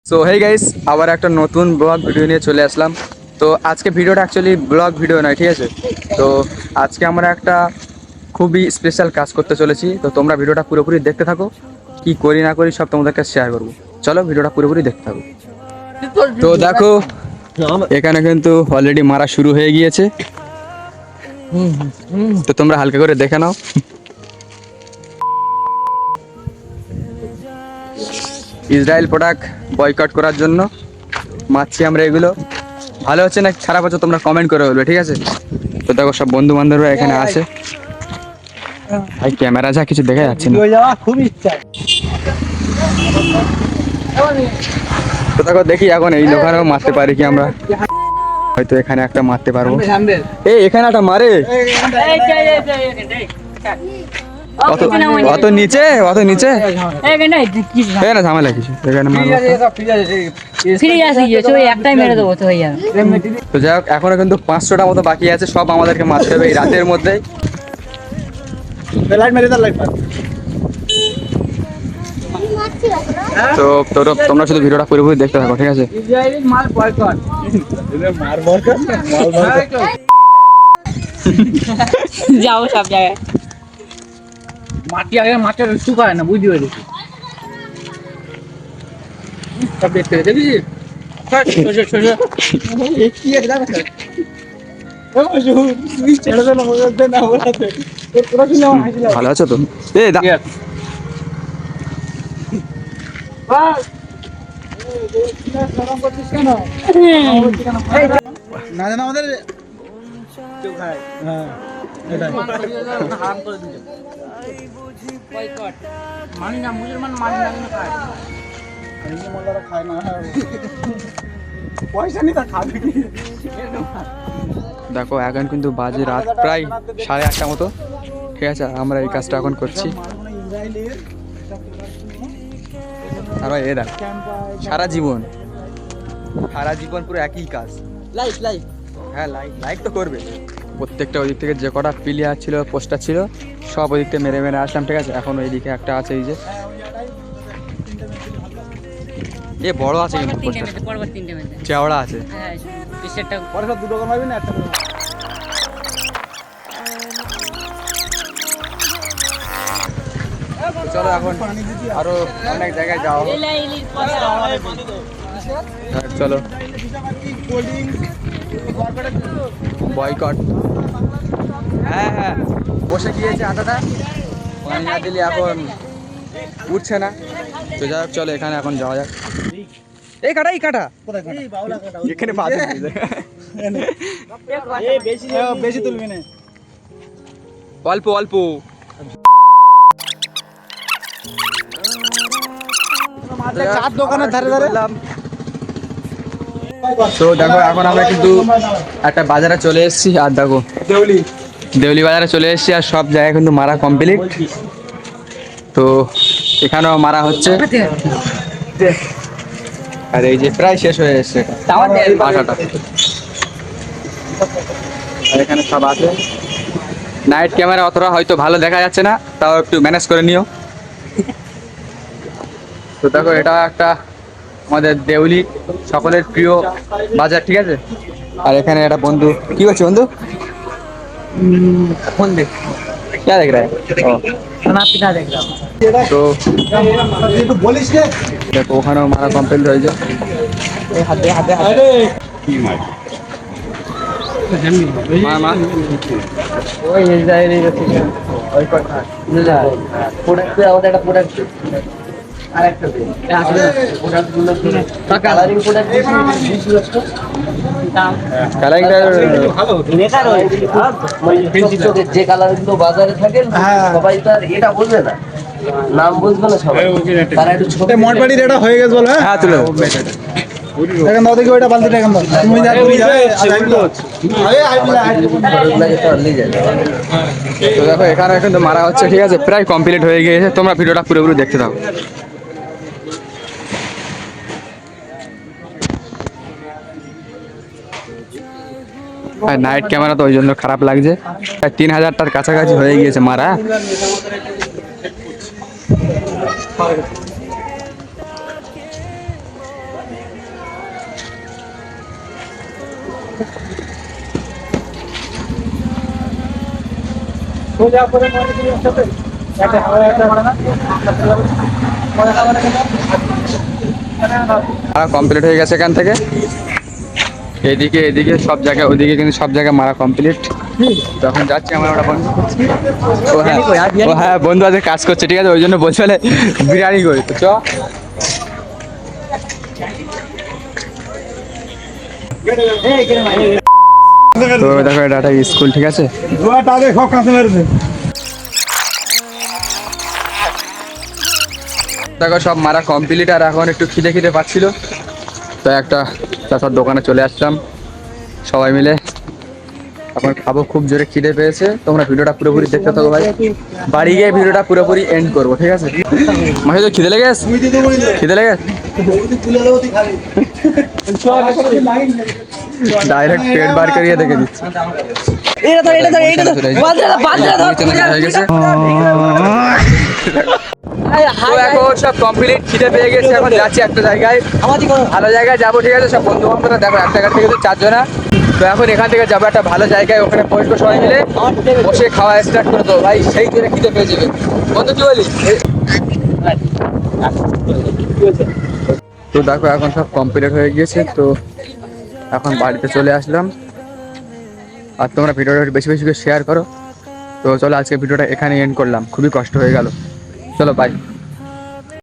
So hey guys, আবার একটা নতুন ব্লগ ভিডিও নিয়ে চলে আসলাম। তো আজকে ভিডিওটা অ্যাকচুয়ালি ব্লগ ভিডিও নয়, ঠিক আছে। তো আজকে আমরা একটা খুবই স্পেশাল কাজ করতে চলেছি। তো তোমরা ভিডিওটা পুরোপুরি দেখতে থাকো, কি করি না করি সব তোমাদেরকে শেয়ার করবো। চলো ভিডিওটা পুরোপুরি দেখতে থাকো। তো দেখো, এখানে কিন্তু অলরেডি মারা শুরু হয়ে গিয়েছে। তো তোমরা হালকা করে দেখে নাও। ইসরায়েল প্রোডাক্ট বয়কট করার জন্য মারছি আমরা এগুলো। ভালো হচ্ছে না খারাপ হচ্ছে তোমরা কমেন্ট করে বলবে, ঠিক আছে। তো দেখো সব বন্ধু বান্ধবরা এখানে আছে। ভাই ক্যামেরা যা কিছু দেখা যাচ্ছে না। খুব ইচ্ছা। তো দেখো দেখি এখন এই লোকারও মারতে পারি কি আমরা। হয়তো এখানে একটা মারতে পারবো। এই এখানে একটা মারে। অত অত নিচে অত নিচে না ঝামেলা কিছু এখানে মারবো। তো যাই হোক, এখনো কিন্তু 500টা মতো বাকি আছে, সব আমাদেরকে মারতে হবে এই রাতের মধ্যেই। তো তোমরা শুধু ভিডিওটা পুরোপুরি দেখতে থাকো, ঠিক আছে। যাও সব জায়গায় মাটি আগে মাটির শুকায় না, বুঝতে পারি সব দেখতে দেখবি ভালো আছো তো? না জানা আমাদের হ্যাঁ এটাই মানি না, মুসলমান মানি না খায়, মোল্লারা খায় না, পয়সা নিয়ে তা খাবে কি। দেখো এখন কিন্তু বাজে রাত প্রায় 8:30 মতো, ঠিক আছে। আমরা এই কাজটা এখন করছি। আর এ দেখ, সারা জীবন পুরো একই কাজ। লাইক হ্যাঁ, লাইক তো করবে। প্রত্যেকটা ওই দিক থেকে যে কটা প্লেয়ার ছিল, পোস্টার ছিল, সব ওই দিক থেকে মেরে মেরে আসলাম, ঠিক আছে। এখন ওই দিকে একটা আছে, এই যে এ বড় আছে কিন্তু পোস্টার, চেওড়া আছে। পরে সব দুটো কমাবি না, একটা চলো এখন আরো অনেক জায়গায় যাওয়া হবে। চলো বয়কট। হ্যাঁ বসে গিয়েছে আটাটা, পানি না দিলে এখন উঠছে না। তো যাই হোক, চলো এখানে এখন যাওয়া যাক। এই কাটা এখানে বেশি তুলবি না, অল্প অল্প। চার দোকানের ধারে ধারে। তো দেখো এখন আমরা কিন্তু একটা বাজারে চলে এসেছি, আর দেখো দেউলি বাজারে চলে এসেছি, আর সব জায়গায় কিন্তু মারা কমপ্লিট। তো এখানেও মারা হচ্ছে, আর এই যে প্রায় শেষ হয়ে এসছে বাসাটা। আর এখানে সব আছে। নাইট ক্যামেরা অতটা হয়তো ভালো দেখা যাচ্ছে না, তাও একটু ম্যানেজ করে নিও। তো দেখো এটা একটা আমাদের দেউলি সকলের প্রিয় বাজার, ঠিক আছে। আর এখানে একটা বন্ধু, কি করছে বন্ধু? ফোন দেখ, क्या देख रहा है? পিঠা দেখলাম তো দেখো ওখানেও মারা কমপ্লিট হয়েছে। হাতে ওই ইসরায়েলি ওই কথা প্রোডাক্ট আমাদের একটা প্রোডাক্ট আরেকটা আসলে প্রোডাক্টগুলো কালারিং প্রোডাক্ট যে কালারগুলো বাজারে থাকে সবাই তো আর এটা বুঝবে না, নাম বুঝবে না সবাই, তারা একটু ছোট মোটবাড়ির এটা হয়ে গেছে বলে। হ্যাঁ তুলো এখন দাও দেখি ওইটা বালতিটা এখন দাও, তুমি যা তুমি যাবে তো দেখো এখানে কিন্তু মারা হচ্ছে, ঠিক আছে। প্রায় কমপ্লিট হয়ে গিয়েছে, তোমরা ভিডিওটা পুরোপুরি দেখতে থাকো। আর নাইট ক্যামেরা তো ওই জন্য খারাপ লাগছে। 3000টার কাছাকাছি হয়ে গিয়েছে মারা। কমপ্লিট হয়ে গেছে এখান থেকে, এদিকে এদিকে সব জায়গায়, ওদিকে কিন্তু সব জায়গায় মারা কমপ্লিট। তখন যাচ্ছি আমার ওটা বন্ধু, ও হ্যাঁ বন্ধু আছে কাজ করছে, ঠিক আছে, ওই জন্য বলছে বিরিয়ানি করি, তো চ। তো দেখো এটা একটা স্কুল, ঠিক আছে। দেখো সব মারা কমপ্লিট, আর এখন একটু খিদে খিদে পাচ্ছিল, তো একটা চাচার দোকানে চলে আসলাম সবাই মিলে, এখন খাবো, খুব জোরে খিদে পেয়েছে। তোমরা ভিডিওটা পুরোপুরি দেখতে থাকো ভাই, বাড়ি গিয়ে ভিডিওটা পুরোপুরি এন্ড করবো, ঠিক আছে। মাসে তো খিদে লেগে গেছে, খিদে লেগে ডাইরেক্ট পেট বার করিয়ে দেখে দিচ্ছি। তো এখন সব কমপ্লিট, খিদে পেয়ে গেছে, এখন যাচ্ছি একটা জায়গায়, ভালো জায়গায় যাবো, ঠিক আছে। সব বন্ধু বান্ধবরা দেখো এক জায়গা থেকে 4 জনা, তো এখন এখান থেকে যাবো একটা ভালো জায়গায়, ওখানে বসবো সবাই মিলে, বসে খাওয়া স্টার্ট করে দেবো ভাই, সেই জন্য খিদে পেয়ে যাবে। বন্ধু কি বলি? তো দেখো এখন সব কমপ্লিট হয়ে গিয়েছে, তো এখন বাড়িতে চলে আসলাম। আর তোমরা ভিডিওটা বেশি বেশি করে শেয়ার করো। তো চলো আজকে ভিডিওটা এখানে এন্ড করলাম, খুবই কষ্ট হয়ে গেল, চলো বাই।